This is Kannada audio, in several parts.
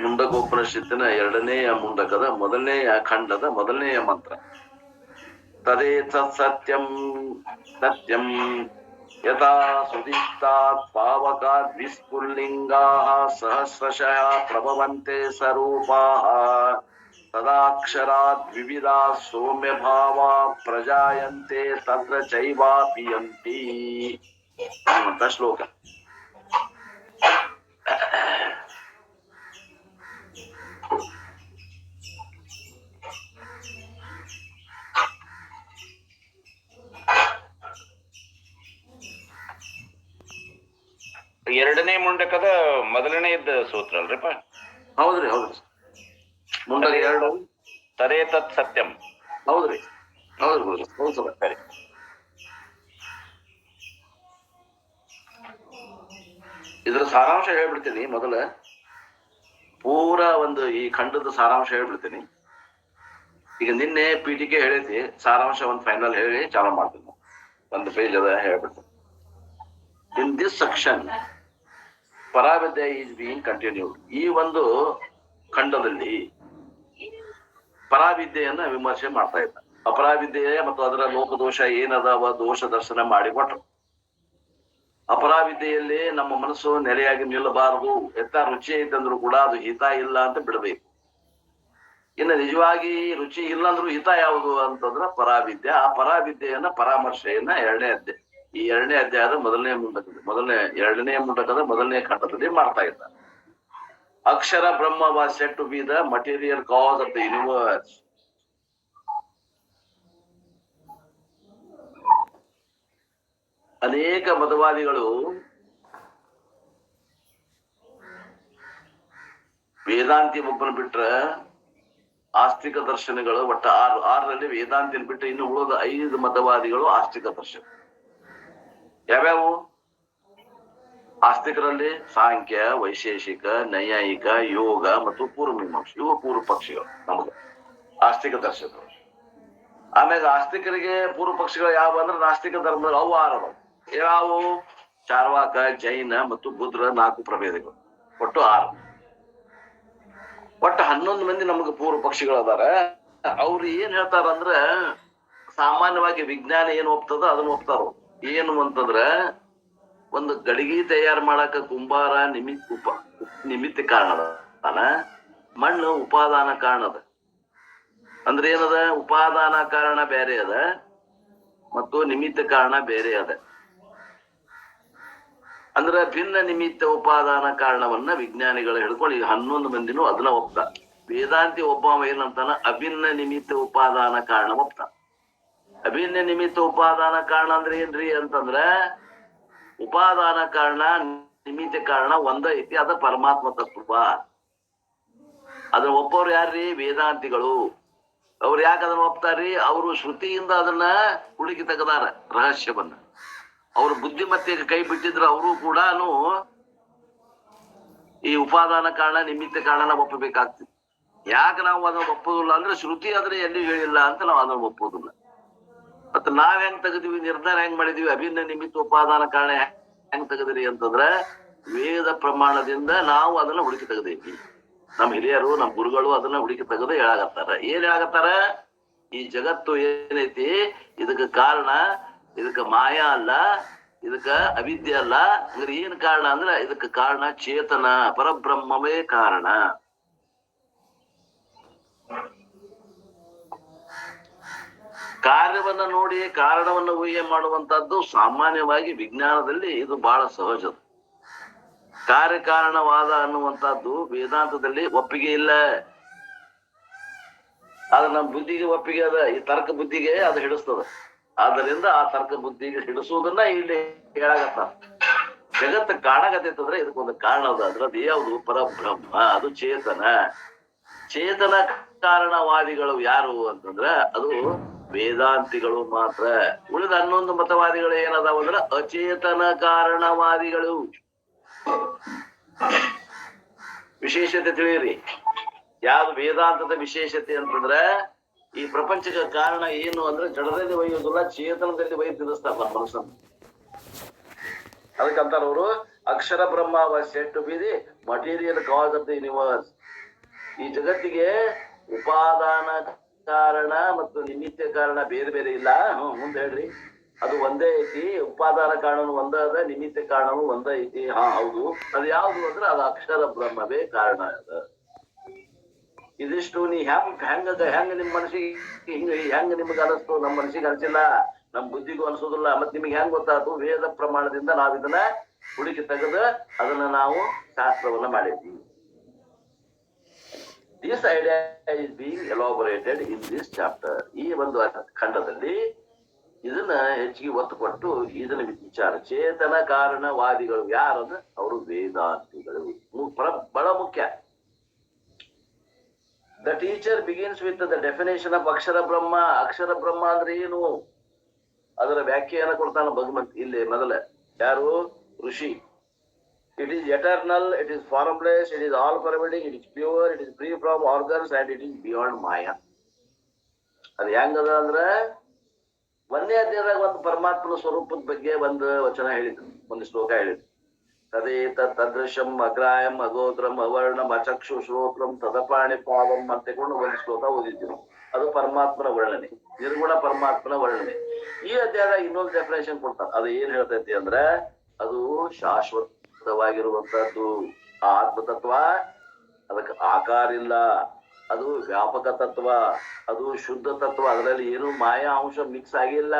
ಮುಂಡಕೋಪನಿಷತ್ತಿನ ಎರಡನೆಯ ಮುಂಡಕದ ಮೊದಲನೆಯ ಖಂಡದ ಮೊದಲನೆಯ ಮಂತ್ರ. ತದೇತ ಸತ್ಯಂ ಸತ್ಯಂ ಯಥಾ ಸುದೀಪ್ತಾತ್ ಪಾವಕಾದ್ ವಿಸ್ಫುಲ್ಲಿಂಗಾಃ ಸಹಸ್ರಶಃ ಪ್ರಭವಂತೆ ಸ್ವರೂಪಾಃ ತದಾಕ್ಷರಾತ್ ವಿವಿಧಾಃ ಸೌಮ್ಯಭಾವಾ ಪ್ರಜಾಯಂತೆ ತತ್ರ ಚೈವಾಪಿಯಂತಿ ಅಂತ ಶ್ಲೋಕ. ಎರಡನೇ ಮುಂಡಕದ ಮೊದಲನೇದ ಸೂತ್ರ ಅಲ್ರಿಪ್ಪ? ಹೌದ್ರಿ ಹೌದ್ರಿ. ಮುಂಡಕ ಎರಡು ತದೇ ತತ್ ಸತ್ಯಂ. ಹೌದ್ರಿ ಹೌದ್ರಿ ಹೌದು ಸರಿ. ಇದ್ರ ಸಾರಾಂಶ ಹೇಳ್ಬಿಡ್ತೀನಿ. ಮೊದಲ ಪೂರಾ ಒಂದು ಈ ಖಂಡದ ಸಾರಾಂಶ ಹೇಳ್ಬಿಡ್ತೀನಿ. ಈಗ ನಿನ್ನೆ ಪೀಠಿಕೆ ಹೇಳೈತಿ, ಸಾರಾಂಶ ಒಂದು ಫೈನಲ್ ಹೇಳಿ ಚಾಲು ಮಾಡ್ತೀನಿ. ಒಂದು ಪೇಜ್ ಅದ ಹೇಳ್ಬಿಡ್ತೀನಿ. In this section paravidya is being continued. ಈ ಒಂದು ಖಂಡದಲ್ಲಿ ಪರಾವಿದ್ಯೆಯನ್ನ ವಿಮರ್ಶೆ ಮಾಡ್ತಾ ಇದ್ದ. ಅಪರಾವಿದ್ಯೆ ಮತ್ತು ಅದರ ಲೋಕದೋಷ ಏನದಾವ ದೋಷ ದರ್ಶನ ಮಾಡಿಕೊಟ್ರು. ಅಪರಾವಿದ್ಯೆಯಲ್ಲಿ ನಮ್ಮ ಮನಸ್ಸು ನೆಲೆಯಾಗಿ ನಿಲ್ಲಬಾರದು. ಎತ್ತ ರುಚಿ ಐತಂದ್ರು ಕೂಡ ಅದು ಹಿತ ಇಲ್ಲ ಅಂತ ಬಿಡಬೇಕು. ಇನ್ನು ನಿಜವಾಗಿ ರುಚಿ ಇಲ್ಲ ಅಂದ್ರೂ ಹಿತ ಯಾವುದು ಅಂತಂದ್ರ ಪರಾವಿದ್ಯೆ. ಆ ಪರಾವಿದ್ಯೆಯನ್ನ ಪರಾಮರ್ಶೆಯನ್ನ ಈ ಎರಡನೇ ಅಧ್ಯಾಯದ ಎರಡನೇ ಮುಂಡಕದ ಮೊದಲನೇ ಖಂಡದಲ್ಲಿ ಮಾಡ್ತಾ ಇದ್ದಾರೆ. Akshara Brahma was said to be the material cause of the universe. ಅನೇಕ ಮತವಾದಿಗಳು ವೇದಾಂತಿ ಒಬ್ಬನ ಬಿಟ್ರ ಆಸ್ತಿಕ ದರ್ಶನಗಳು ಒಟ್ಟ ಆರರಲ್ಲಿ ವೇದಾಂತಿನ ಬಿಟ್ರೆ ಇನ್ನು ಉಳಿದ 5 ಮತವಾದಿಗಳು ಆಸ್ತಿಕ ದರ್ಶನ. ಯಾವ್ಯಾವು? ಆಸ್ತಿಕರಲ್ಲಿ ಸಾಂಖ್ಯ, ವೈಶೇಷಿಕ, ನೈಯಾಯಿಕ, ಯೋಗ ಮತ್ತು ಪೂರ್ವಮೀಮಾಂಸ. ಇವು ಪೂರ್ವ ಪಕ್ಷಿಗಳು ನಮಗೆ ಆಸ್ತಿಕ ದರ್ಶನಗಳು. ಆಮೇಲೆ ಆಸ್ತಿಕರಿಗೆ ಪೂರ್ವ ಪಕ್ಷಿಗಳು ಯಾವ ಅಂದ್ರೆ ನಾಸ್ತಿಕ ಧರ್ಮದಲ್ಲಿ ಅವು 6 ಯಾವು? ಚಾರ್ವಾಕ, ಜೈನ ಮತ್ತು ಬುದ್ರ 4 ಪ್ರಭೇದಗಳು. ಒಟ್ಟು 6. ಒಟ್ಟು 11 ಮಂದಿ ನಮಗೆ ಪೂರ್ವ ಪಕ್ಷಿಗಳು ಅದಾರ. ಅವ್ರು ಏನ್ ಹೇಳ್ತಾರಂದ್ರ, ಸಾಮಾನ್ಯವಾಗಿ ವಿಜ್ಞಾನ ಏನು ಒಪ್ತದ ಅದನ್ನ ಒಪ್ತಾರ. ಏನು ಅಂತಂದ್ರ, ಒಂದು ಗಡಿಗೆ ತಯಾರು ಮಾಡಾಕ ಕುಂಬಾರ ನಿಮಿತ್ತ ಕಾರಣದ, ಮಣ್ಣು ಉಪಾದಾನ ಕಾರಣದ. ಅಂದ್ರೆ ಏನದ? ಉಪಾದಾನ ಕಾರಣ ಬೇರೆ ಅದ ಮತ್ತು ನಿಮಿತ್ತ ಕಾರಣ ಬೇರೆ ಅದ. ಅಂದ್ರೆ ಭಿನ್ನ ನಿಮಿತ್ತ ಉಪಾದಾನ ಕಾರಣವನ್ನ ವಿಜ್ಞಾನಿಗಳು ಹಿಡ್ಕೊಂಡು ಈಗ 11 ಮಂದಿನೂ ಅದನ್ನ ಒಪ್ತಾರ. ವೇದಾಂತಿ ಒಬ್ಬ ಏನಂತಾನ, ಅಭಿನ್ನ ನಿಮಿತ್ತ ಉಪಾದಾನ ಕಾರಣ ಒಪ್ತಾನ. ಅಭಿನ್ನ ನಿಮಿತ್ತ ಉಪಾದಾನ ಕಾರಣ ಅಂದ್ರೆ ಏನ್ರಿ ಅಂತಂದ್ರ, ಉಪಾದಾನ ಕಾರಣ ನಿಮಿತ್ತ ಕಾರಣ ಒಂದ ಐತಿ, ಅದ ಪರಮಾತ್ಮ ತತ್ವ. ಅದನ್ನ ಒಪ್ಪವ್ರು ಯಾರ್ರಿ? ವೇದಾಂತಿಗಳು. ಅವ್ರು ಯಾಕೆ ಅದನ್ನ ಒಪ್ತಾರ್ರಿ? ಅವರು ಶ್ರುತಿಯಿಂದ ಅದನ್ನ ಹುಡುಕಿ ತೆಗದಾರ ರಹಸ್ಯವನ್ನ. ಅವ್ರ ಬುದ್ಧಿಮತ್ತೆಗೆ ಕೈ ಬಿಟ್ಟಿದ್ರು ಅವರು ಕೂಡ ಈ ಉಪಾದಾನ ಕಾರಣ ನಿಮಿತ್ತ ಕಾರಣ ಒಪ್ಪಬೇಕಾಗ್ತಿತ್ತು. ಯಾಕೆ ನಾವು ಅದನ್ನ ಒಪ್ಪೋದಿಲ್ಲ ಅಂದ್ರೆ, ಶ್ರುತಿ ಆದ್ರೆ ಎಲ್ಲಿ ಹೇಳಿಲ್ಲ ಅಂತ ನಾವು ಅದನ್ನ ಒಪ್ಪೋದಿಲ್ಲ. ಮತ್ತೆ ನಾವ್ ಹೆಂಗ್ ತೆಗದಿವಿ, ನಿರ್ಧಾರ ಹೆಂಗ್ ಮಾಡಿದೀವಿ? ಅಭಿನ್ನ ನಿಮಿತ್ತ ಉಪಾದಾನ ಕಾರಣ ಹೆಂಗ್ ತೆಗದ್ರಿ ಅಂತಂದ್ರ, ವೇದ ಪ್ರಮಾಣದಿಂದ ನಾವು ಅದನ್ನ ಹುಡುಕಿ ತೆಗದೇವಿ. ನಮ್ ಹಿರಿಯರು, ನಮ್ ಗುರುಗಳು ಅದನ್ನ ಹುಡುಕಿ ತೆಗೆದು ಹೇಳಾಗತ್ತಾರ. ಏನ್ ಹೇಳಾಗತ್ತಾರ? ಈ ಜಗತ್ತು ಏನೈತಿ, ಇದಕ್ಕೆ ಕಾರಣ, ಇದಕ್ಕೆ ಮಾಯಾ ಅಲ್ಲ, ಇದಕ್ಕ ಅವಿದ್ಯೆ ಅಲ್ಲ. ಅಂದ್ರೆ ಏನ್ ಕಾರಣ ಅಂದ್ರೆ, ಇದಕ್ಕೆ ಕಾರಣ ಚೇತನ, ಪರಬ್ರಹ್ಮವೇ ಕಾರಣ. ಕಾರ್ಯವನ್ನ ನೋಡಿ ಕಾರಣವನ್ನ ಊಹೆ ಮಾಡುವಂತಹದ್ದು ಸಾಮಾನ್ಯವಾಗಿ ವಿಜ್ಞಾನದಲ್ಲಿ ಇದು ಬಹಳ ಸಹಜ. ಕಾರ್ಯಕಾರಣವಾದ ಅನ್ನುವಂಥದ್ದು ವೇದಾಂತದಲ್ಲಿ ಒಪ್ಪಿಗೆ ಇಲ್ಲ. ಆದ್ರೆ ನಮ್ಮ ಬುದ್ಧಿಗೆ ಒಪ್ಪಿಗೆ ಅದ. ಈ ತರ್ಕ ಬುದ್ಧಿಗೆ ಅದು ಹಿಡಿಸ್ತದ. ಆದ್ದರಿಂದ ಆ ತರ್ಕ ಬುದ್ಧಿಗೆ ಹಿಡಿಸುವುದನ್ನ ಇಲ್ಲಿ ಹೇಳಾಗತ್ತ. ಜಗತ್ತು ಕಾಣಕತ್ತೈತಂದ್ರೆ ಇದಕ್ಕೊಂದು ಕಾರಣ ಅದ. ಅಂದ್ರೆ ಅದು ಯಾವುದು? ಪರಬ್ರಹ್ಮ, ಅದು ಚೇತನ. ಚೇತನ ಕಾರಣವಾದಿಗಳು ಯಾರು ಅಂತಂದ್ರ ಅದು ವೇದಾಂತಿಗಳು ಮಾತ್ರ. ಉಳಿದ 11 ಮತವಾದಿಗಳು ಏನದಾವ ಅಂದ್ರ ಅಚೇತನ ಕಾರಣವಾದಿಗಳು. ವಿಶೇಷತೆ ತಿಳಿಯಿರಿ. ಯಾವ್ದು ವೇದಾಂತದ ವಿಶೇಷತೆ ಅಂತಂದ್ರ, ಈ ಪ್ರಪಂಚದ ಕಾರಣ ಏನು ಅಂದ್ರೆ ಜಡದಲ್ಲಿ ಒಯ್ಯೋದಿಲ್ಲ, ಚೇತನದಲ್ಲಿ ಒಯ್ದು ತಿಳಿಸ್ತಾರ ಮನಸ್ಸನ್ನು. ಅದಕ್ಕಂತಾರ ಅವರು akshara Brahma was said to be the material cause of the universe. ಈ ಜಗತ್ತಿಗೆ ಉಪಾದಾನ ಕಾರಣ ಮತ್ತು ನಿಮಿತ್ತ ಕಾರಣ ಬೇರೆ ಬೇರೆ ಇಲ್ಲ. ಮುಂದೆ ಹೇಳ್ರಿ. ಅದು ಒಂದೇ ಐತಿ. ಉಪಾದಾನ ಕಾರಣನು ಒಂದ ಅದ, ನಿಮಿತ್ತ ಕಾರಣನು ಒಂದ ಐತಿ. ಹೌದು. ಅದು ಯಾವ್ದು ಅಂದ್ರೆ ಅದು ಅಕ್ಷರ ಬ್ರಹ್ಮವೇ ಕಾರಣ ಅದ. ಇದಿಷ್ಟು ನೀ ಹೆಂಗ ನಿಮ್ ಮನಸ್ಸಿಗೆ ಹೆಂಗ ನಿಮ್ಗೆ ಅನಿಸ್ತು? ನಮ್ ಮನಸ್ಸಿಗೆ ಅನ್ಸಿಲ್ಲ, ನಮ್ ಬುದ್ಧಿಗೂ ಅನ್ಸೋದಿಲ್ಲ. ಮತ್ ನಿಮ್ಗೆ ಹೆಂಗ್ ಗೊತ್ತಾಯ್ತು? ವೇದ ಪ್ರಮಾಣದಿಂದ ನಾವ್ ಇದನ್ನ ಹುಡುಕಿ ತೆಗೆದ ಅದನ್ನ ನಾವು ಶಾಸ್ತ್ರವನ್ನ ಮಾಡಿದ್ವಿ. This idea is being elaborated in this chapter. ಈ ಒಂದು ಖಂಡದಲ್ಲಿ ಇದನ್ನ ಹೆಚ್ಚಿಗೆ ಒತ್ತು ಕೊಟ್ಟು ಇದನ್ನ ವಿಚಾರ. ಚೇತನ ಕಾರಣವಾದಿಗಳು ಯಾರಂದ್ರೆ ಅವರು ವೇದಾಂತಿಗಳು. ಬಹಳ ಮುಖ್ಯ. The teacher begins with the definition of ಅಕ್ಷರ ಬ್ರಹ್ಮ. ಅಕ್ಷರ ಬ್ರಹ್ಮ ಅಂದ್ರೆ ಏನು? ಅದರ ವ್ಯಾಖ್ಯಾನ ಕೊಡ್ತಾನ ಭಗವಂತ ಇಲ್ಲಿ ಮೊದಲ. ಯಾರು? ಋಷಿ. It is eternal, it is formless, it is all pervading, it is pure, it is free from organs and it is beyond Maya. ಅದು ಹೆಂಗದ ಅಂದ್ರೆ ಒಂದೇ ಅಧ್ಯಾಯದಾಗ ಒಂದು ಪರಮಾತ್ಮನ ಸ್ವರೂಪದ ಬಗ್ಗೆ ಒಂದು ವಚನ ಹೇಳಿದ್ರು, ಒಂದು ಶ್ಲೋಕ ಹೇಳಿದ್ರು. ತದೇ ತದೃಶಂ ಅಗ್ರಾಯಂ ಅಗೋತ್ರಂ ಅವರ್ಣಂ ಅಚಕ್ಷು ಶ್ರೋತ್ರಂ ತದಪಾಣಿ ಪಾದಂ ಅಂತ ತಗೊಂಡು ಒಂದು ಶ್ಲೋಕ ಓದಿದ್ರು. ಅದು ಪರಮಾತ್ಮನ ವರ್ಣನೆ, ನಿರ್ಗುಣ ಪರಮಾತ್ಮನ ವರ್ಣನೆ. ಈ ಅಧ್ಯಾಯದಾಗ ಇನ್ನೊಂದು ಡೆಫಿನೇಷನ್ ಕೊಡ್ತಾರೆ. ಅದು ಏನ್ ಹೇಳ್ತೈತಿ ಅಂದ್ರೆ ಅದು ಶಾಶ್ವತವಾಗಿರುವಂತದ್ದು. ಆ ಆತ್ಮತತ್ವ, ಅದಕ್ಕೆ ಆಕಾರ ಇಲ್ಲ, ಅದು ವ್ಯಾಪಕ ತತ್ವ, ಅದು ಶುದ್ಧ ತತ್ವ, ಅದರಲ್ಲಿ ಏನು ಮಾಯಾ ಅಂಶ ಮಿಕ್ಸ್ ಆಗಿಲ್ಲ.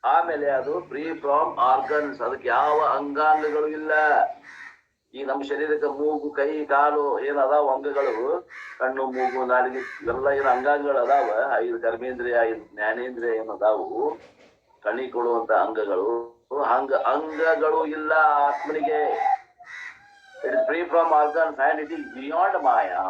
ಆಮೇಲೆ ಅದು ಫ್ರೀ ಫ್ರಾಮ್ ಆರ್ಗನ್ಸ್, ಅದಕ್ಕೆ ಯಾವ ಅಂಗಾಂಗಗಳು ಇಲ್ಲ. ಈ ನಮ್ಮ ಶರೀರಕ್ಕೆ ಮೂಗು, ಕೈ, ಕಾಲು ಏನದಾವ ಅಂಗಗಳು, ಕಣ್ಣು, ಮೂಗು, ನಾಲಿಗೆ ಇವೆಲ್ಲ ಏನು ಅಂಗಾಂಗಗಳು ಅದಾವ. 5 ಕರ್ಮೇಂದ್ರಿಯ, 5 ಜ್ಞಾನೇಂದ್ರಿಯ ಏನದಾವು, ಕಣಿ ಕೊಡುವಂತ ಅಂಗಗಳು. ಹಂಗ ಅಂಗಗಳು ಇಲ್ಲ ಆತ್ಮನಿಗೆ. It is free from organs and it is beyond maya.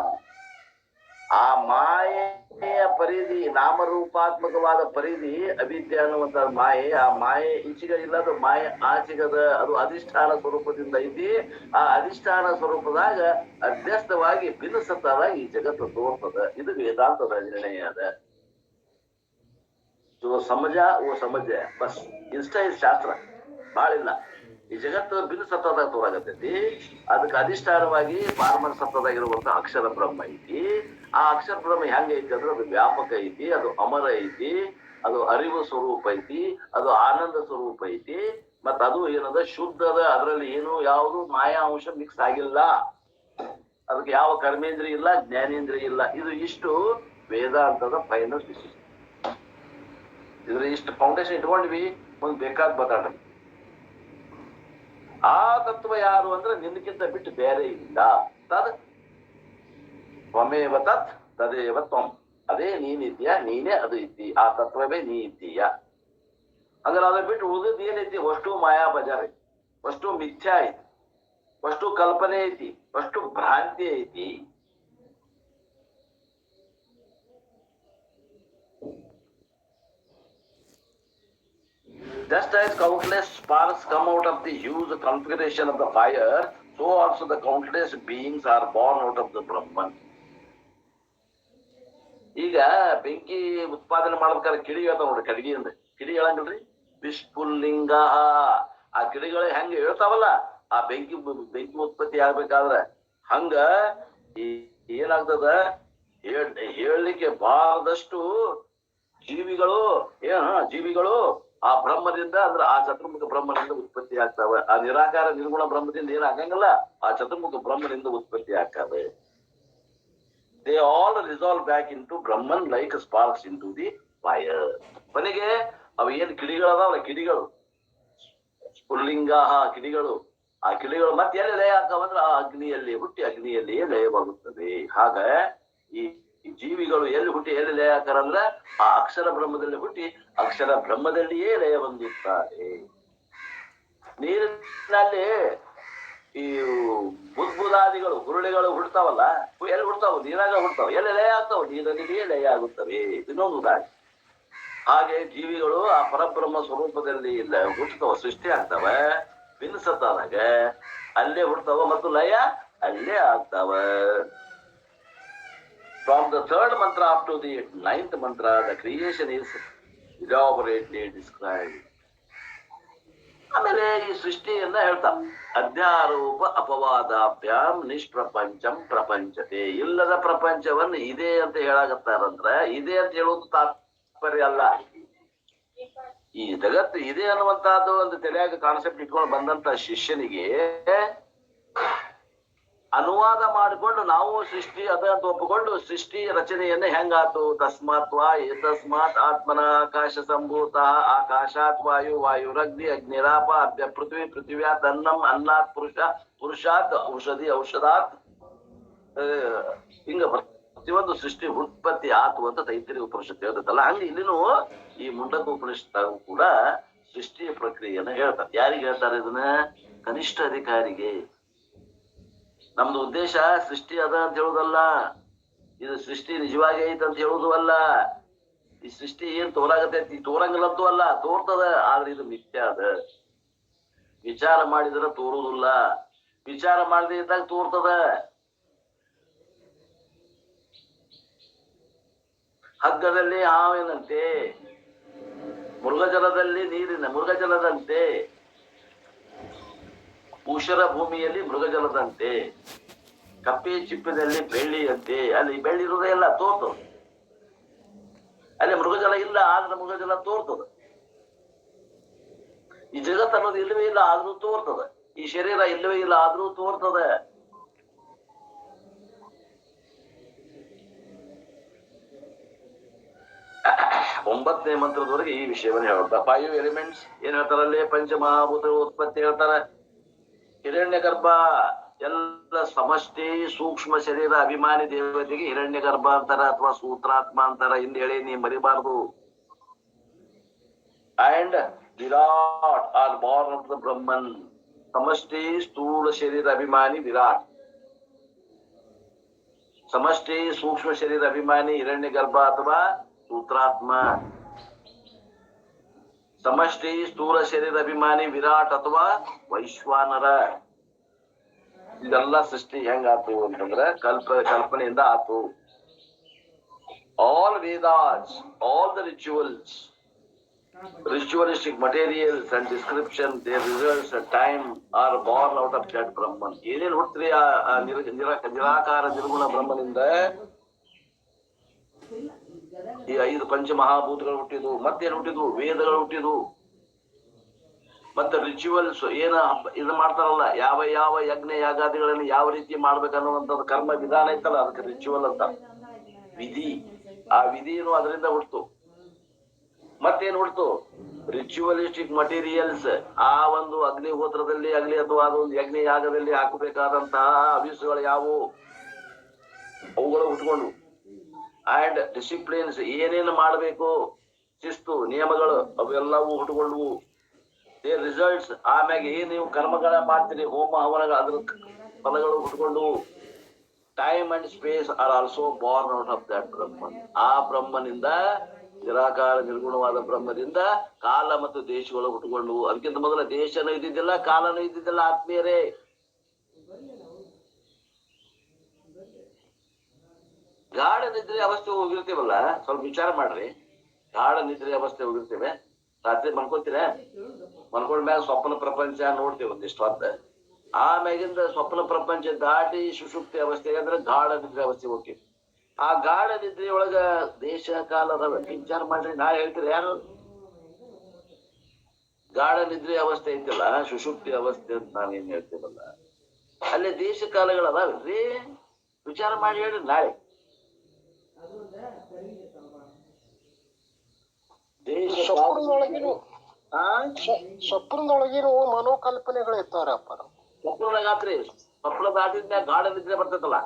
ಆ ಮಾಯೆಯ ಪರಿಧಿ, ನಾಮರೂಪಾತ್ಮಕವಾದ ಪರಿಧಿ ಅವಿದ್ಯೆ ಅನ್ನುವಂತ ಮಾಯೆ. ಆ ಮಾಯೆ ಈಚೆಗಿಲ್ಲ, ಅದು ಮಾಯೆ ಆಚೆಗದ. ಅದು ಅಧಿಷ್ಠಾನ ಸ್ವರೂಪದಿಂದ ಐತಿ. ಆ ಅಧಿಷ್ಠಾನ ಸ್ವರೂಪದಾಗ ಅಧ್ಯಸ್ತವಾಗಿ ಬಿನಸತ್ತಾಗ ಈ ಜಗತ್ತು ತೋರ್ತದ. ಇದು ವೇದಾಂತದ ನಿರ್ಣಯ ಅದ. ಸಮಜ ಓ ಸಮಜ ಬಸ್ ಇಷ್ಟ ಇದು ಶಾಸ್ತ್ರ ಬಾಳಿಲ್ಲ. ಈ ಜಗತ್ತು ಬಿನ್ ಸತ್ತದಾಗ ತೋರಾಗತೈತಿ. ಅದಕ್ಕೆ ಅಧಿಷ್ಠಾನವಾಗಿ ಪಾರಮಾರ್ಥ ಸತ್ತದಾಗಿರುವಂತ ಅಕ್ಷರ ಬ್ರಹ್ಮ ಐತಿ. ಆ ಅಕ್ಷರ ಬ್ರಹ್ಮ ಹೆಂಗ ಐತಿ ಅಂದ್ರೆ ಅದು ವ್ಯಾಪಕ ಐತಿ, ಅದು ಅಮರ ಐತಿ, ಅದು ಅರಿವು ಸ್ವರೂಪ ಐತಿ, ಅದು ಆನಂದ ಸ್ವರೂಪ ಐತಿ. ಮತ್ತ ಅದು ಏನದ ಶುದ್ಧದ. ಅದರಲ್ಲಿ ಏನು ಯಾವುದು ಮಾಯಾ ಅಂಶ ಮಿಕ್ಸ್ ಆಗಿಲ್ಲ. ಅದಕ್ಕೆ ಯಾವ ಕರ್ಮೇಂದ್ರಿಯ ಇಲ್ಲ, ಜ್ಞಾನೇಂದ್ರಿಯ ಇಲ್ಲ. ಇದು ಇಷ್ಟು ವೇದಾಂತದ ಫೈನಲ್ ಡಿಸಿಷನ್. ಇದ್ರ ಇಷ್ಟು ಫೌಂಡೇಶನ್ ಇಟ್ಕೊಂಡ್ವಿ, ಮುಂದ್ ಬೇಕಾದ್ ಮಾತಾಡ. ಆ ತತ್ವ ಯಾರು ಅಂದ್ರೆ ನಿನ್ಗಿಂತ ಬಿಟ್ಟು ಬೇರೆ ಇಲ್ಲ. ತದ್ ತ್ವಮೇವ ತತ್ ತದೇವ ತ್ವಂ. ಅದೇ ನೀನಿದ್ಯಾ, ನೀನೇ ಅದು ಇದ್ದಿ. ಆ ತತ್ವವೇ ನೀ ಇದ್ದೀಯ. ಅಂದ್ರೆ ಅದ್ರ ಬಿಟ್ಟು ಉಳಿದ್ ಏನೈತಿ? ಅಷ್ಟು ಮಾಯಾ ಬಜಾರ್ ಐತಿ, ಅಷ್ಟು ಮಿಥ್ಯಾ ಐತಿ, ಅಷ್ಟು ಕಲ್ಪನೆ ಐತಿ, ಅಷ್ಟು ಭ್ರಾಂತಿ ಐತಿ. Just as countless sparks come out of the huge configuration of the fire, so also the countless beings are born out of the Brahman. ಈಗ ಬೆಂಕಿ ಉತ್ಪಾದನೆ ಮಾಡ್ಬೇಕಾದ್ರೆ ಕಿಡಿ ಹೇಳ್ತಾವ ನೋಡ್ರಿ. ಕಡಿಗೆಯಿಂದ ಕಿಡಿ ಹೇಳಂಗಿಲ್ರಿ, ವಿಷ್ಪುಲ್ಲಿಂಗ. ಆ ಕಿಡಿಗಳು ಹೆಂಗ ಹೇಳ್ತಾವಲ್ಲ, ಆ ಬೆಂಕಿ ಉತ್ಪತ್ತಿ ಆಗ್ಬೇಕಾದ್ರ ಹಂಗ ಏನಾಗ್ತದ ಹೇಳಲಿಕ್ಕೆ ಬಾರದಷ್ಟು ಜೀವಿಗಳು ಆ ಬ್ರಹ್ಮದಿಂದ, ಅಂದ್ರೆ ಆ ಚತುರ್ಮುಖ ಬ್ರಹ್ಮನಿಂದ ಉತ್ಪತ್ತಿ ಆಗ್ತಾವ. ಆ ನಿರಾಕಾರ ನಿರ್ಗುಣ ಬ್ರಹ್ಮದಿಂದ ಏನ್ ಆಗಂಗಿಲ್ಲ, ಆ ಚತುರ್ಮುಖ ಬ್ರಹ್ಮನಿಂದ ಉತ್ಪತ್ತಿ ಆಗ್ತಾವೆ. They all resolve back into Brahman like sparks into the fire. ಕೊನೆಗೆ ಅವು ಏನ್ ಕಿಡಿಗಳದಾವಲ್ಲ, ಕಿಡಿಗಳು ಸ್ಫುಲ್ಲಿಂಗ ಕಿಡಿಗಳು. ಆ ಕಿಡಿಗಳು ಮತ್ತೆ ಎಲ್ಲಿ ಲಯ ಆಗ್ತಾವಂದ್ರೆ ಆ ಅಗ್ನಿಯಲ್ಲಿ ಹುಟ್ಟಿ ಅಗ್ನಿಯಲ್ಲಿಯೇ ಲಯವಾಗುತ್ತದೆ. ಹಾಗ ಈ ಜೀವಿಗಳು ಎಲ್ಲಿ ಹುಟ್ಟಿ ಎಲ್ಲಿ ಲಯ ಆಗ್ತಾರ ಅಂದ್ರೆ ಆ ಅಕ್ಷರ ಬ್ರಹ್ಮದಲ್ಲಿ ಹುಟ್ಟಿ ಅಕ್ಷರ ಬ್ರಹ್ಮದಲ್ಲಿಯೇ ಲಯ ಹೊಂದುತ್ತಾರೆ. ನೀರಿನಲ್ಲಿ ಈ ಬುದ್ಬುದಾದಿಗಳು, ಗುರುಳಿಗಳು ಹುಡ್ತಾವಲ್ಲ, ಎಲ್ಲಿ ಹುಡ್ತಾವ? ನೀರಾಗ ಹುಡ್ತಾವ. ಎಲ್ಲಿ ಲಯ ಆಗ್ತಾವ? ನೀರಲ್ಲಿಯೇ ಲಯ ಆಗುತ್ತವೆ. ಇನ್ನೊಂದು ಉದಾಹರಣೆ. ಹಾಗೆ ಜೀವಿಗಳು ಆ ಪರಬ್ರಹ್ಮ ಸ್ವರೂಪದಲ್ಲಿ ಹುಟ್ಟತಾವ, ಸೃಷ್ಟಿ ಆಗ್ತಾವ. ಬಿನ್ಸತ್ತಾದಾಗ ಅಲ್ಲೇ ಹುಡ್ತಾವ ಮತ್ತು ಲಯ ಅಲ್ಲೇ ಆಗ್ತಾವ. From the 3rd mantra up to the 9th mantra, the creation is elaborately described. ಆಮೇಲೆ ಈ ಸೃಷ್ಟಿಯನ್ನ ಹೇಳ್ತಾ ಅಧ್ಯಾರೋಪ ಅಪವಾದಾಭ್ಯಾಂ ನಿಷ್ಪ್ರಪಂಚಂ ಪ್ರಪಂಚತೆ. ಇಲ್ಲದ ಪ್ರಪಂಚವನ್ನು ಇದೆ ಅಂತ ಹೇಳಾಕತ್ತಾರಂದ್ರ ಇದೆ ಅಂತ ಹೇಳೋದು ತಾತ್ಪರ್ಯ ಅಲ್ಲ. ಈ ಜಗತ್ತು ಇದೆ ಅನ್ನುವಂತಹದ್ದು ಒಂದು ತಲೆಯಾಗ ಕಾನ್ಸೆಪ್ಟ್ ಇಟ್ಕೊಂಡು ಬಂದಂತ ಶಿಷ್ಯನಿಗೆ ಅನುವಾದ ಮಾಡಿಕೊಂಡು ನಾವು ಸೃಷ್ಟಿ ಅದ ಅಂತ ಒಪ್ಪಿಕೊಂಡು ಸೃಷ್ಟಿ ರಚನೆಯನ್ನ ಹೆಂಗಾತು ತಸ್ಮಾತ್ವಾ ಏತಸ್ಮಾತ್ ಆತ್ಮನ ಆಕಾಶ ಸಂಭೂತ ಆಕಾಶಾತ್ ವಾಯು ವಾಯುರಗ್ನಿ ಅಗ್ನಿರಾಪ ಅಭ್ಯ ಪೃಥ್ವಿ ಪೃಥ್ವ್ಯಾತ್ ಅನ್ನಂ ಅನ್ನಾತ್ ಪುರುಷಾತ್ ಔಷಧಿ ಔಷಧಾತ್ ಹಿಂಗ ಪ್ರತಿಯೊಂದು ಸೃಷ್ಟಿ ಉತ್ಪತ್ತಿ ಆತು ಅಂತ ತೈತ್ರಿಯ ಉಪನಿಷತ್ತು ಹೇಳ್ತಲ್ಲ. ಹಂಗ ಇಲ್ಲಿನೂ ಈ ಮುಂಡಕ ಉಪನಿಷತ್ತಾಗೂ ಕೂಡ ಸೃಷ್ಟಿಯ ಪ್ರಕ್ರಿಯೆಯನ್ನ ಹೇಳ್ತಾರೆ. ಯಾರಿಗೆ ಹೇಳ್ತಾರೆ ಇದನ್ನ? ಕನಿಷ್ಠ ಅಧಿಕಾರಿಗೆ. ನಮ್ದು ಉದ್ದೇಶ ಸೃಷ್ಟಿ ಅದ ಅಂತ ಹೇಳುದಲ್ಲ, ಇದು ಸೃಷ್ಟಿ ನಿಜವಾಗಿ ಐತೆ ಅಂತ ಹೇಳುದು ಅಲ್ಲ. ಈ ಸೃಷ್ಟಿ ಏನ್ ತೋರಾಗತೈತಿ ತೋರಂಗಿಲ್ಲಂತೂ ಅಲ್ಲ, ತೋರ್ತದ. ಆದ್ರೆ ಇದು ಮಿಥ್ಯ ಅದ. ವಿಚಾರ ಮಾಡಿದ್ರೆ ತೋರುದಿಲ್ಲ, ವಿಚಾರ ಮಾಡದೇ ಇದ್ದಾಗ ತೋರ್ತದ. ಹಗ್ಗದಲ್ಲಿ ಹಾವಿನಂತೆ, ಮೃಗಜಲದಲ್ಲಿ ಮೃಗಜಲದಂತೆ, ಉಷರ ಭೂಮಿಯಲ್ಲಿ ಮೃಗಜಲದಂತೆ, ಕಪ್ಪೆ ಚಿಪ್ಪಿನಲ್ಲಿ ಬೆಳ್ಳಿಯಂತೆ. ಅಲ್ಲಿ ಬೆಳ್ಳಿ ಇರುವುದೇ ಇಲ್ಲ, ತೋರ್ತದ. ಅಲ್ಲಿ ಮೃಗಜಲ ಇಲ್ಲ, ಆದ್ರೆ ಮೃಗಜಲ ತೋರ್ತದ. ಈ ಜಗತ್ ಅನ್ನೋದು ಇಲ್ಲವೇ ಇಲ್ಲ, ಆದ್ರೂ ತೋರ್ತದ. ಈ ಶರೀರ ಇಲ್ಲವೇ ಇಲ್ಲ, ಆದ್ರೂ ತೋರ್ತದ. ಒಂಬತ್ತನೇ ಮಂತ್ರದವರೆಗೆ ಈ ವಿಷಯವನ್ನು ಹೇಳ್ತಾರೆ. 5 ಎಲಿಮೆಂಟ್ಸ್ ಏನ್ ಹೇಳ್ತಾರಲ್ಲಿ? ಪಂಚಮಹಾಭೂತ ಉತ್ಪತ್ತಿ ಹೇಳ್ತಾರ. ಹಿರಣ್ಯ ಗರ್ಭ ಎಲ್ಲ ಸಮಷ್ಟಿ ಸೂಕ್ಷ್ಮ ಶರೀರ ಅಭಿಮಾನಿ ದೇವತೆಗೆ ಹಿರಣ್ಯ ಗರ್ಭ ಅಂತಾರ ಅಥವಾ ಸೂತ್ರಾತ್ಮ ಅಂತಾರ. ಹಿಂದ್ ಹೇಳಿ ನೀ ಮರಿಬಾರ್ದು. And Virat are born of the Brahman. ಸಮಷ್ಟಿ ಸ್ಥೂಲ ಶರೀರ ಅಭಿಮಾನಿ ವಿರಾಟ್, ಸಮಷ್ಟಿ ಸೂಕ್ಷ್ಮ ಶರೀರ ಅಭಿಮಾನಿ ಹಿರಣ್ಯ ಗರ್ಭ ಅಥವಾ ಸೂತ್ರಾತ್ಮ, ಸಮಷ್ಟಿ ಸ್ಥೂಲ ಶರೀರ ಅಭಿಮಾನಿ ವಿರಾಟ್ ಅಥವಾ ವೈಶ್ವಾನರ. ಇದೆಲ್ಲ ಸೃಷ್ಟಿ ಹೆಂಗಾತು ಅಂತಂದ್ರೆ ಕಲ್ಪನೆಯಿಂದ ಆತು. All Vedas, all the ritualistic materials and description, their results and time are born out of that Brahman. ಏನೇನು ಹುಟ್ಟ್ರಿ ಆ ನಿರಾಕಾರ ನಿರ್ಗುಣ ಬ್ರಹ್ಮನಿಂದ ಈ 5 ಪಂಚಮಹಾಭೂತಗಳು ಹುಟ್ಟಿದ್ವು. ಮತ್ತೇನು ಹುಟ್ಟಿದ್ವು? ವೇದಗಳು ಹುಟ್ಟಿದ್ವು. ಮತ್ತೆ ರಿಚುವಲ್ಸ್ ಏನ ಇದು ಮಾಡ್ತಾರಲ್ಲ, ಯಾವ ಯಾವ ಯಜ್ಞ ಯಾಗಾದಿಗಳಲ್ಲಿ ಯಾವ ರೀತಿ ಮಾಡ್ಬೇಕನ್ನುವಂಥದ್ದು ಕರ್ಮ ವಿಧಾನ ಇತ್ತಲ್ಲ, ಅದಕ್ಕೆ ರಿಚುವಲ್ ಅಂತ ವಿಧಿ. ಆ ವಿಧಿನು ಅದರಿಂದ ಹುಡ್ತು. ಮತ್ತೇನ್ ಹುಡ್ತು? Ritualistic materials. ಆ ಒಂದು ಅಗ್ನಿಹೋತ್ರದಲ್ಲಿ ಆಗ್ಲಿ ಅಥವಾ ಅದೊಂದು ಯಜ್ಞ ಯಾಗದಲ್ಲಿ ಹಾಕಬೇಕಾದಂತಹ ಅವಿಸುಗಳು ಯಾವುವು ಅವುಗಳು ಹುಟ್ಕೊಂಡು. ಅಂಡ್ ಡಿಸಿಪ್ಲಿನ್ಸ್, ಏನೇನು ಮಾಡಬೇಕು ಶಿಸ್ತು ನಿಯಮಗಳು ಅವೆಲ್ಲವೂ ಹುಟ್ಕೊಂಡ್ವು. ದೇ ರಿಸಲ್ಟ್ಸ್, ಆಮ್ಯಾಗ ಏನ್ ನೀವು ಕರ್ಮಗಳ ಮಾಡ್ತೀರಿ ಹೋಮ ಹವನಗಳು ಅದ್ರ ಫಲಗಳು ಹುಟ್ಕೊಂಡು. Time and space are also born out of that Brahman. ಆ ಬ್ರಹ್ಮನಿಂದ, ನಿರಾಕಾರ ನಿರ್ಗುಣವಾದ ಬ್ರಹ್ಮದಿಂದ ಕಾಲ ಮತ್ತು ದೇಶಗಳು ಹುಟ್ಟುಕೊಂಡು. ಅದಕ್ಕಿಂತ ಮೊದಲ ದೇಶನೂ ಇದ್ದಿದ್ದಿಲ್ಲ, ಕಾಲನೂ ಇದ್ದಿದ್ದಿಲ್ಲ. ಆತ್ಮೀಯರೇ, ಗಾಢ ನಿದ್ರೆ ಅವಸ್ಥೆ ಹೋಗಿರ್ತೀವಲ್ಲ, ಸ್ವಲ್ಪ ವಿಚಾರ ಮಾಡ್ರಿ. ಗಾಢ ನಿದ್ರೆ ಅವಸ್ಥೆ ಹೋಗಿರ್ತೇವೆ, ರಾತ್ರಿ ಮನ್ಕೊತೀರ, ಮನ್ಕೊಂಡ್ ಮ್ಯಾಗ ಸ್ವಪ್ನ ಪ್ರಪಂಚ ನೋಡ್ತೇವೆ ಒಂದಿಷ್ಟು ಹೊತ್ತ. ಆಮ್ಯಾಗಿಂದ ಸ್ವಪ್ನ ಪ್ರಪಂಚ ದಾಟಿ ಸುಷುಪ್ತಿ ಅವಸ್ಥೆಗೆ ಅಂದ್ರೆ ಗಾಢ ನಿದ್ರೆ ಅವಸ್ಥೆ ಹೋಗ್ತೀವಿ. ಆ ಗಾಢ ನಿದ್ರೆ ಒಳಗ ದೇಶ ಕಾಲ ಅದಾವ, ವಿಚಾರ ಮಾಡ್ರಿ. ನಾ ಹೇಳ್ತೀರಿ ಯಾರು? ಗಾಢ ನಿದ್ರೆ ಅವಸ್ಥೆ ಐತಿಲ್ಲ, ಸುಷುಪ್ತಿ ಅವಸ್ಥೆ ಅಂತ ನಾವೇನ್ ಹೇಳ್ತೀವಲ್ಲ, ಅಲ್ಲಿ ದೇಶ ಕಾಲಗಳು ಅದಾವ್ರಿ. ವಿಚಾರ ಮಾಡಿ ಹೇಳ್ರಿ. ನಾಳೆ ಸ್ವಪ್ನದೊಳಗಿರೋ ಮನೋಕಲ್ಪನೆಗಳು ಇರ್ತಾವ್ರಿ ಅಪ್ಪ. ಸ್ವಪ್ನದಾಗಾತ್ರಿ, ಸ್ವಪ್ನ ದಾಟಿದ್ಮ್ಯಾಗ ಗಾಢ ನಿದ್ರೆ ಬರ್ತೈತಲ್ಲ.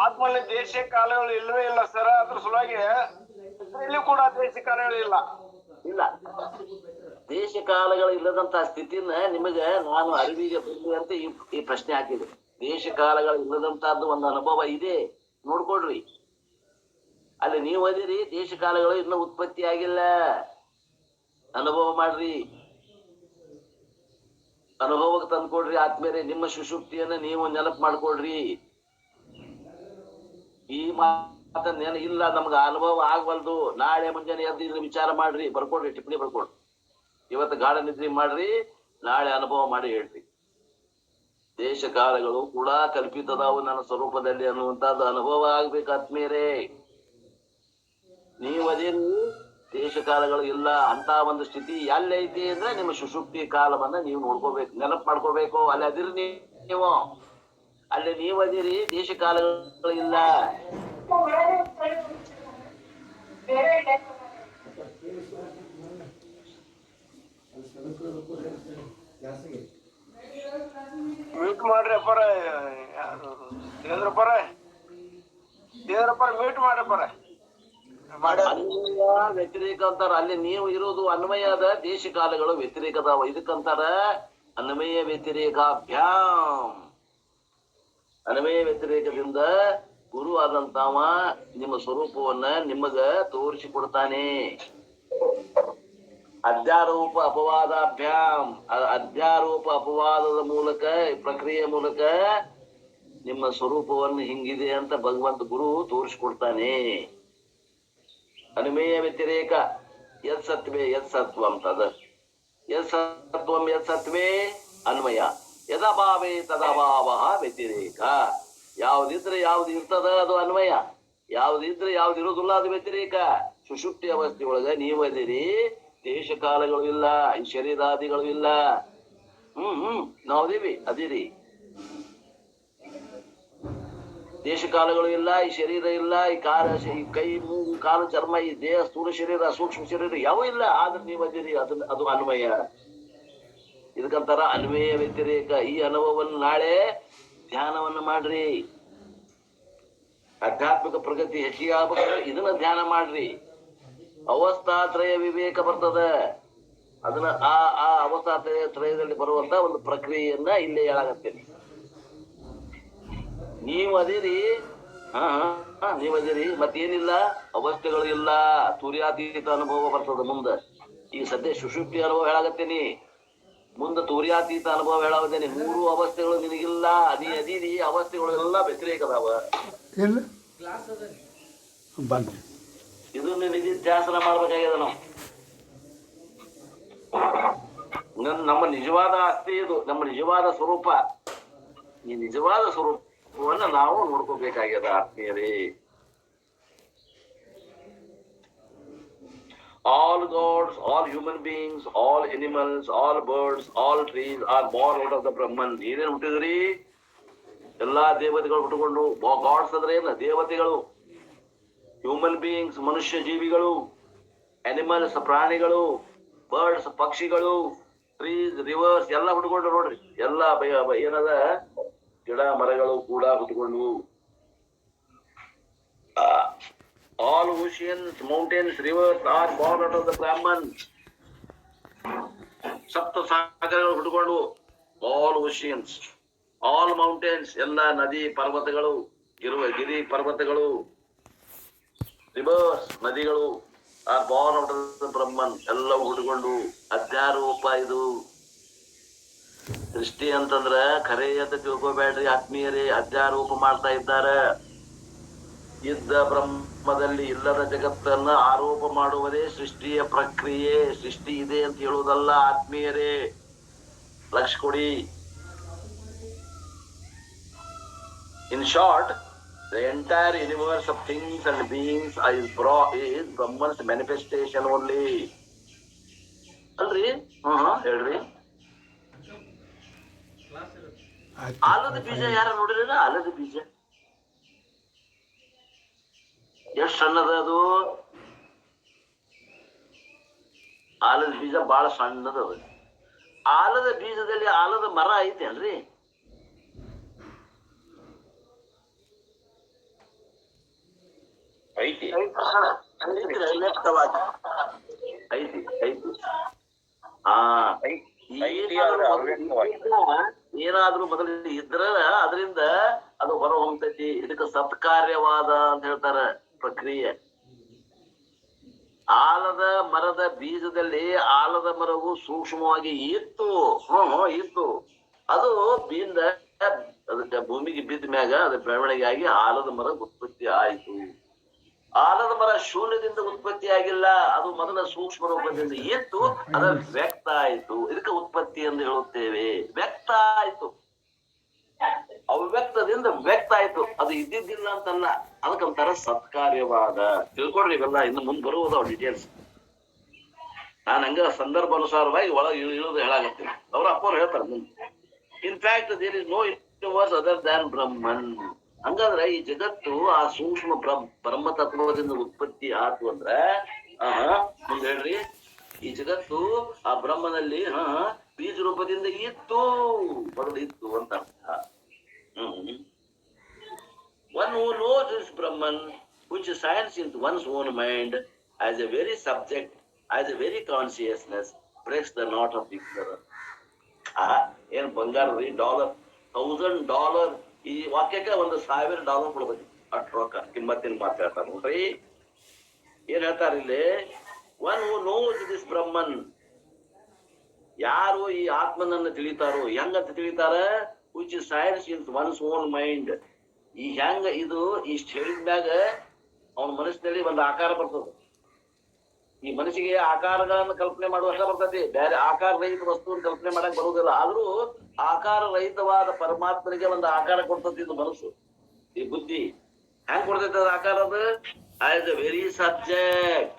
ಆತ್ಮಲ್ಲಿ ದೇಶ ಕಾಲಗಳು ಇಲ್ಲವೇ ಇಲ್ಲ ಸರ್. ಅದ್ರ ಸಲುವಾಗಿ ಇಲ್ಲಿ ಕೂಡ ದೇಶ ಕಾಲಗಳು ಇಲ್ಲ. ದೇಶ ಕಾಲಗಳು ಇಲ್ಲದಂತ ಸ್ಥಿತಿನ ನಿಮಗೆ ನಾನು ಅರಿವಿಗೆ ಬರ್ಲಿ ಅಂತ ಈ ಪ್ರಶ್ನೆ ಹಾಕಿದೆ. ದೇಶ ಕಾಲಗಳು ಇಲ್ಲದಂತಹದ್ದು ಒಂದು ಅನುಭವ ಇದೆ, ನೋಡ್ಕೊಡ್ರಿ. ಅಲ್ಲಿ ನೀವು ಅದಿರಿ, ದೇಶ ಕಾಲಗಳು ಇನ್ನೂ ಉತ್ಪತ್ತಿ ಆಗಿಲ್ಲ. ಅನುಭವ ಮಾಡ್ರಿ, ಅನುಭವಕ್ಕೆ ತಂದ್ಕೊಡ್ರಿ. ಆದ್ಮೇಲೆ ನಿಮ್ಮ ಸುಷುಪ್ತಿಯನ್ನ ನೀವು ನೆನಪು ಮಾಡ್ಕೊಡ್ರಿ. ಈ ಮಾತನ್ನೇನು ಇಲ್ಲ, ನಮ್ಗ ಅನುಭವ ಆಗ್ವಲ್ದು. ನಾಳೆ ಮುಂಜಾನೆ ಎದ್ದು ಇದನ್ನ ವಿಚಾರ ಮಾಡ್ರಿ, ಬರ್ಕೊಡ್ರಿ, ಟಿಪ್ಪಣಿ ಬರ್ಕೊಡ್ರಿ. ಇವತ್ತು ಗಾಢ ನಿದ್ರಿ ಮಾಡ್ರಿ, ನಾಳೆ ಅನುಭವ ಮಾಡಿ ಹೇಳ್ರಿ. ದೇಶ ಕಾಲಗಳು ಕೂಡ ಕಲ್ಪಿತದಾವು ನನ್ನ ಸ್ವರೂಪದಲ್ಲಿ ಅನ್ನುವಂಥದ್ದು ಅನುಭವ ಆಗ್ಬೇಕು ಆತ್ಮೀಯರೇ. ನೀವದೇನು ದೇಶ ಕಾಲಗಳು ಇಲ್ಲ ಅಂತ ಒಂದು ಸ್ಥಿತಿ ಎಲ್ಲೈತಿ ಅಂದ್ರೆ ನಿಮ್ಮ ಸುಷುಪ್ತಿ ಕಾಲವನ್ನ ನೀವು ನೋಡ್ಕೋಬೇಕು, ನೆನಪು ಮಾಡ್ಕೋಬೇಕು. ಅಲ್ಲಿ ಅದಿರಿ ನೀವು, ಅಲ್ಲಿ ನೀವದಿರಿ, ದೇಶ ಕಾಲಗಳು ಇಲ್ಲ. ಮ್ಯೂಟ್ ಮಾಡ್ರಿ ಅಪ್ಪಾರ, ದೇವ್ರಪ್ಪರ ಮ್ಯೂಟ್ ಮಾಡ್ರಪ್ಪಾರ. ಅನ್ವಯ ವ್ಯತಿರೇಕ ಅಂತಾರ. ಅಲ್ಲಿ ನೀವು ಇರೋದು ಅನ್ವಯ ಅದ, ದೇಶ ಕಾಲಗಳು ವ್ಯತಿರೇಕ ಅದಾವ. ಇದಕ್ಕಂತಾರ ಅನ್ವಯ ವ್ಯತಿರೇಕಾಭ್ಯಾಮ್. ಅನ್ವಯ ವ್ಯತಿರೇಕದಿಂದ ಗುರು ಆದಂತಾವ ನಿಮ್ಮ ಸ್ವರೂಪವನ್ನ ನಿಮಗ ತೋರಿಸಿಕೊಡ್ತಾನೆ. ಅಧ್ಯಾರೋಪ ಅಪವಾದಾಭ್ಯಾಮ್. ಅಧ್ಯಾರೋಪ ಅಪವಾದದ ಮೂಲಕ, ಪ್ರಕ್ರಿಯೆ ಮೂಲಕ ನಿಮ್ಮ ಸ್ವರೂಪವನ್ನು ಹಿಂಗಿದೆ ಅಂತ ಭಗವಂತ ಗುರು ತೋರಿಸಿಕೊಡ್ತಾನೆ. ಅನ್ವಯ ವ್ಯತಿರೇಕ ಯತ್ ಸತ್ವೇ ಯತ್ ಸತ್ವ ಅಂತದ. ಯತ್ ಸತ್ವಂ ಯತ್ ಸತ್ವೇ ಅನ್ವಯ, ಯದಭಾವೇ ತದಭಾವ ವ್ಯತಿರೇಕ. ಯಾವ್ದಿದ್ರೆ ಯಾವ್ದು ಇರ್ತದ ಅದು ಅನ್ವಯ, ಯಾವ್ದಿದ್ರೆ ಯಾವ್ದು ಇರೋದಿಲ್ಲ ಅದು ವ್ಯತಿರೇಕ. ಸುಷುಪ್ತಿ ಅವಸ್ಥೆಯೊಳಗ ನೀವದಿರಿ, ದೇಶ ಕಾಲಗಳು ಇಲ್ಲ, ಈ ಶರೀರಾದಿಗಳು ಇಲ್ಲ. ನಾವದೇವಿ ಅದಿರಿ, ದೇಶ ಕಾಲಗಳು ಇಲ್ಲ, ಈ ಶರೀರ ಇಲ್ಲ, ಈ ಈ ಕೈ, ಮೂಗು, ಕಾಲು, ಚರ್ಮ, ಈ ದೇಹ, ಸ್ಥೂಲ ಶರೀರ, ಸೂಕ್ಷ್ಮ ಶರೀರ ಯಾವ ಇಲ್ಲ, ಆದ್ರೆ ನೀವು ಅದಿರಿ, ಅದು ಅನ್ವಯ. ಇದಕ್ಕಂತಾರ ಅನ್ವಯ ವ್ಯತಿರೇಕ. ಈ ಅನುಭವವನ್ನು ನಾಳೆ ಧ್ಯಾನವನ್ನು ಮಾಡ್ರಿ. ಆಧ್ಯಾತ್ಮಿಕ ಪ್ರಗತಿ ಹೆಚ್ಚಿಗೆ ಆಗ್ಬೇಕಾದ್ರೆ ಇದನ್ನ ಧ್ಯಾನ ಮಾಡ್ರಿ. ಅವಸ್ಥಾತ್ರಯ ವಿವೇಕ ಬರ್ತದ. ಅದನ್ನ ಆ ಅವಸ್ಥಾತ್ರಯದಲ್ಲಿ ಬರುವಂತ ಒಂದು ಪ್ರಕ್ರಿಯೆಯನ್ನ ಇಲ್ಲೇ ಹೇಳಾಗತ್ತೇನೆ. ನೀವು ಅದಿರಿ, ನೀವದಿರಿ, ಮತ್ತೇನಿಲ್ಲ, ಅವಸ್ಥೆಗಳು ಇಲ್ಲ, ತೂರ್ಯಾತೀತ ಅನುಭವ ಬರ್ತದ ಮುಂದ. ಈಗ ಸದ್ಯ ಸುಷುಪ್ತಿ ಅನುಭವ ಹೇಳಾಗತ್ತೇನಿ, ಮುಂದೆ ತೂರ್ಯಾತೀತ ಅನುಭವ ಹೇಳಾಗತ್ತೇನೆ. 3 ಅವಸ್ಥೆಗಳು ನಿನಗಿಲ್ಲ, ಅದಿರಿ, ಅವಸ್ಥೆಗಳು ಎಲ್ಲ ವ್ಯತಿರೇಕದಾವ. ಇದನ್ನ ನಿಧಿಧ್ಯಾಸನ ಮಾಡ್ಬೇಕಾಗ್ಯದ ನಾವು. ನಮ್ಮ ನಿಜವಾದ ಆಸ್ತಿ ಇದು, ನಮ್ಮ ನಿಜವಾದ ಸ್ವರೂಪ. ಈ ನಿಜವಾದ ಸ್ವರೂಪವನ್ನ ನಾವು ನೋಡ್ಕೋಬೇಕಾಗ್ಯದ ಆತ್ಮೀಯರೇ. All gods, all human beings, all animals, all birds, all trees are born out of the Brahman. ಏನೇನು ಹುಟ್ಟಿದ್ರಿ? ಎಲ್ಲಾ ದೇವತೆಗಳು ಹುಟ್ಟುಕೊಂಡು. ಗಾಡ್ಸ್ ಅಂದ್ರೆ ಏನ? ದೇವತೆಗಳು. ಹ್ಯೂಮನ್ ಬೀಯಿಂಗ್ಸ್ ಮನುಷ್ಯ ಜೀವಿಗಳು, ಅನಿಮಲ್ಸ್ ಪ್ರಾಣಿಗಳು, ಬರ್ಡ್ಸ್ ಪಕ್ಷಿಗಳು, ಟ್ರೀಸ್ ರಿವರ್ಸ್ ಎಲ್ಲ ಹುಟ್ಕೊಂಡು ನೋಡ್ರಿ. ಎಲ್ಲ ಏನದ ಗಿಡ ಮರಗಳು ಕೂಡ ಹುಟ್ಕೊಂಡು. All oceans, mountains, rivers are born out of the Brahman. ಸಪ್ತ ಸಾಗರಗಳು ಹುಟ್ಕೊಂಡು. All oceans, all mountains, ಎಲ್ಲ ನದಿ ಪರ್ವತಗಳು, ಗಿರಿ ಪರ್ವತಗಳು, ರಿವರ್ಸ್ ನದಿಗಳು are born out of the Brahman. ಎಲ್ಲ ಹುಟ್ಕೊಂಡು. ಅಧ್ಯಾರೋಪ ಇದು. ಸೃಷ್ಟಿ ಅಂತಂದ್ರ ಖರೆ ಅಂತ ತಿಳ್ಕೊಬೇಡ್ರಿ ಆತ್ಮೀಯರೇ. ಅಧ್ಯಾರೋಪ ಮಾಡ್ತಾ ಇದ್ದಾರ. ಇದ್ದ ಬ್ರಹ್ಮದಲ್ಲಿ ಇಲ್ಲದ ಜಗತ್ತನ್ನ ಆರೋಪ ಮಾಡುವುದೇ ಸೃಷ್ಟಿಯ ಪ್ರಕ್ರಿಯೆ. ಸೃಷ್ಟಿ ಇದೆ ಅಂತ ಹೇಳುವುದಲ್ಲ ಆತ್ಮೀಯರೇ, ಲಕ್ಷ ಕೊಡಿ. In short, the entire universe of things and beings is Brahman's manifestation only. ಅಲ್ರಿ? ಹೇಳ್ರಿ. ಆಲದ ಬೀಜ ಯಾರ ನೋಡಿರ? ಆಲದ ಬೀಜ ಎಷ್ಟು ಸಣ್ಣದ ಅದು? ಆಲದ ಬೀಜ ಬಹಳ ಸಣ್ಣದ. ಆಲದ ಬೀಜದಲ್ಲಿ ಆಲದ ಮರ ಐತೆ ಅಲ್ರಿ? ಐತಿ ಏನಾದ್ರೂ ಮೊದಲು ಇದ್ರ ಅದರಿಂದ ಅದು ಹೊರ ಹೊಂತೈತಿ. ಇದಕ್ಕೆ ಸತ್ಕಾರ್ಯವಾದ ಅಂತ ಹೇಳ್ತಾರ ಪ್ರಕ್ರಿಯೆ. ಆಲದ ಮರದ ಬೀಜದಲ್ಲಿ ಆಲದ ಮರವು ಸೂಕ್ಷ್ಮವಾಗಿ ಇತ್ತು. ಇತ್ತು. ಅದು ಅದಕ್ಕೆ ಭೂಮಿಗೆ ಬಿದ್ದ ಮ್ಯಾಗ ಅದ ಬೆಳವಣಿಗೆ ಆಗಿ ಆಲದ ಮರ ಉತ್ಪತ್ತಿ ಆಯ್ತು. ಆಲದ ಮರ ಶೂನ್ಯದಿಂದ ಉತ್ಪತ್ತಿ ಆಗಿಲ್ಲ, ಅದು ಮೊದಲ ಸೂಕ್ಷ್ಮ ರೂಪದಿಂದ ಇತ್ತು, ಅದ ವ್ಯಕ್ತ ಆಯ್ತು. ಇದಕ್ಕೆ ಉತ್ಪತ್ತಿ ಎಂದು ಹೇಳುತ್ತೇವೆ. ವ್ಯಕ್ತ ಆಯ್ತು, ಅವ್ಯಕ್ತದಿಂದ ವ್ಯಕ್ತ ಆಯ್ತು. ಅದು ಇದ್ದಿದ್ದಿಲ್ಲ ಅಂತಲ್ಲ, ಅದಕ್ಕಂತಾರ ಸತ್ಕಾರ್ಯವಾದ. ತಿಳ್ಕೊಡ್ರಿ ಇವೆಲ್ಲ ಇನ್ನು ಮುಂದೆ ಬರುವುದಾವ್ ಡೀಟೇಲ್ಸ್. ನಾನು ಹಂಗ ಸಂದರ್ಭ ಅನುಸಾರವಾಗಿ ಒಳಗೆ ಇಳಿದು ಹೇಳಾಗತ್ತೀನಿ. ಅವ್ರ ಅಪ್ಪವ್ರು ಹೇಳ್ತಾರೆ ಮುಂದೆ. In fact there is no universe other than Brahman. ಹಂಗಂದ್ರ ಈ ಜಗತ್ತು ಆ ಸೂಕ್ಷ್ಮ ಬ್ರಹ್ಮ ತತ್ವದಿಂದ ಉತ್ಪತ್ತಿ ಆತು ಅಂದ್ರ ಮುಂದೆ ಹೇಳ್ರಿ, ಈ ಜಗತ್ತು ಆ ಬ್ರಹ್ಮನಲ್ಲಿ ಬೀಜ ರೂಪದಿಂದ ಇತ್ತು, ಮೊದಲು ಇತ್ತು ಅಂತ ಅರ್ಥ. One who knows this Brahman, which shines into one's own mind as a very subject, as a very consciousness, breaks the knot of ignorance. ಏನ್ ಬಂಗಾರ ರೀ, $1,000 ಈ ವಾಕ್ಯಕ್ಕೆ $1,000 ಕೊಡ್ಬೇಕು. ಅಷ್ಟು ರೊಕ್ಕ ಕಿಮ್ಮತ್ತಿನ ಮಾತಾಡ್ತಾರ ನೋಡ್ರಿ. ಏನ್ ಹೇಳ್ತಾರ ಇಲ್ಲಿ? ಒನ್ ಹೂ ನೋಸ್ ದಿಸ್ ಬ್ರಹ್ಮನ್, ಯಾರು ಈ ಆತ್ಮನನ್ನ ತಿಳಿತಾರೋ. ಹೆಂಗಂತ ತಿಳಿತಾರ? Which shines in one's own mind. ಈ ಹೆಂಗ ಇದು ಇಷ್ಟ ಹೇಳಿದ್ಮ್ಯಾಗ ಅವನ ಮನಸ್ಸಿನಲ್ಲಿ ಒಂದು ಆಕಾರ ಬರ್ತದೆ. ಈ ಮನಸ್ಸಿಗೆ ಆಕಾರಗಳನ್ನ ಕಲ್ಪನೆ ಮಾಡುವಷ್ಟ ಬರ್ತೈತಿ, ಬೇರೆ ಆಕಾರ ರಹಿತ ವಸ್ತುವನ್ನು ಕಲ್ಪನೆ ಮಾಡಕ್ ಬರುವುದಿಲ್ಲ. ಆದ್ರೂ ಆಕಾರ ರಹಿತವಾದ ಪರಮಾತ್ಮನಿಗೆ ಒಂದು ಆಕಾರ ಕೊಡ್ತತಿ ಇದು ಮನಸ್ಸು, ಈ ಬುದ್ಧಿ. ಹೆಂಗ್ ಕೊಡ್ತೈತಿ ಅದ ಆಕಾರ? ಅದು ಆಸ್ ಎ ವೆರಿ ಸಬ್ಜೆಕ್ಟ್,